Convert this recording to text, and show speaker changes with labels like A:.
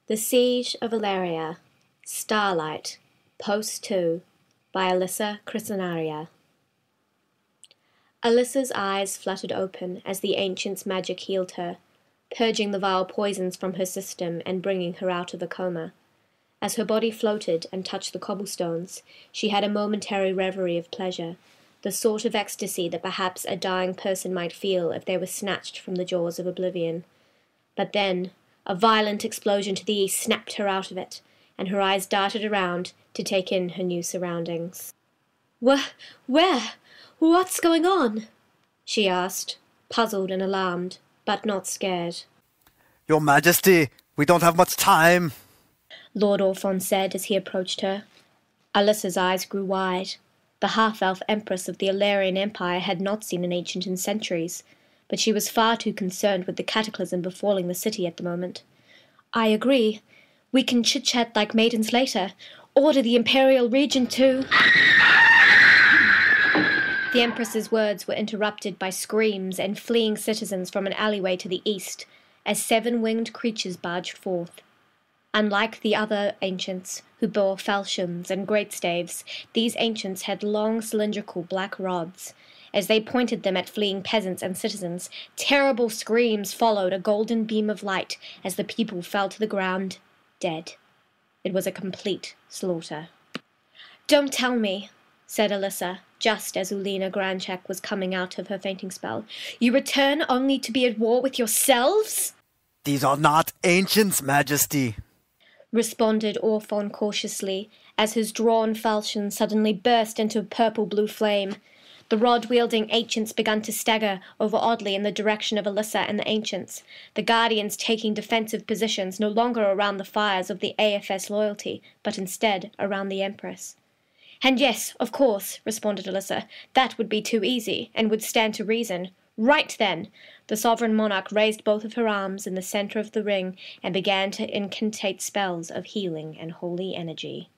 A: The Siege of Aelyria, Starlight, Post 2, by Alyssa Chrysinaria. Alyssa's eyes fluttered open as the ancient's magic healed her, purging the vile poisons from her system and bringing her out of a coma. As her body floated and touched the cobblestones, she had a momentary reverie of pleasure, the sort of ecstasy that perhaps a dying person might feel if they were snatched from the jaws of oblivion. But then, a violent explosion to the east snapped her out of it, and her eyes darted around to take in her new surroundings. Where? What's going on? She asked, puzzled and alarmed, but not scared.
B: Your Majesty, we don't have much time,
A: Lord Orphon said as he approached her. Alyssa's eyes grew wide. The half-elf Empress of the Aelyrian Empire had not seen an ancient in centuries, but she was far too concerned with the cataclysm befalling the city at the moment. I agree. We can chit-chat like maidens later. Order the Imperial Regent to... The Empress's words were interrupted by screams and fleeing citizens from an alleyway to the east, as 7-winged creatures barged forth. Unlike the other ancients, who bore falchions and greatstaves, these ancients had long cylindrical black rods. As they pointed them at fleeing peasants and citizens, terrible screams followed a golden beam of light as the people fell to the ground, dead. It was a complete slaughter. "Don't tell me," said Alyssa, just as Ulena Grandcheck was coming out of her fainting spell. "You return only to be at war with yourselves?"
B: These are not ancients, Majesty,
A: responded Orphon cautiously, as his drawn falchion suddenly burst into purple-blue flame. The rod-wielding ancients began to stagger over oddly in the direction of Alyssa and the ancients, the guardians taking defensive positions no longer around the fires of the AFS loyalty, but instead around the Empress. "And yes, of course," responded Alyssa, "that would be too easy, and would stand to reason. Right then!" The sovereign monarch raised both of her arms in the center of the ring and began to incantate spells of healing and holy energy.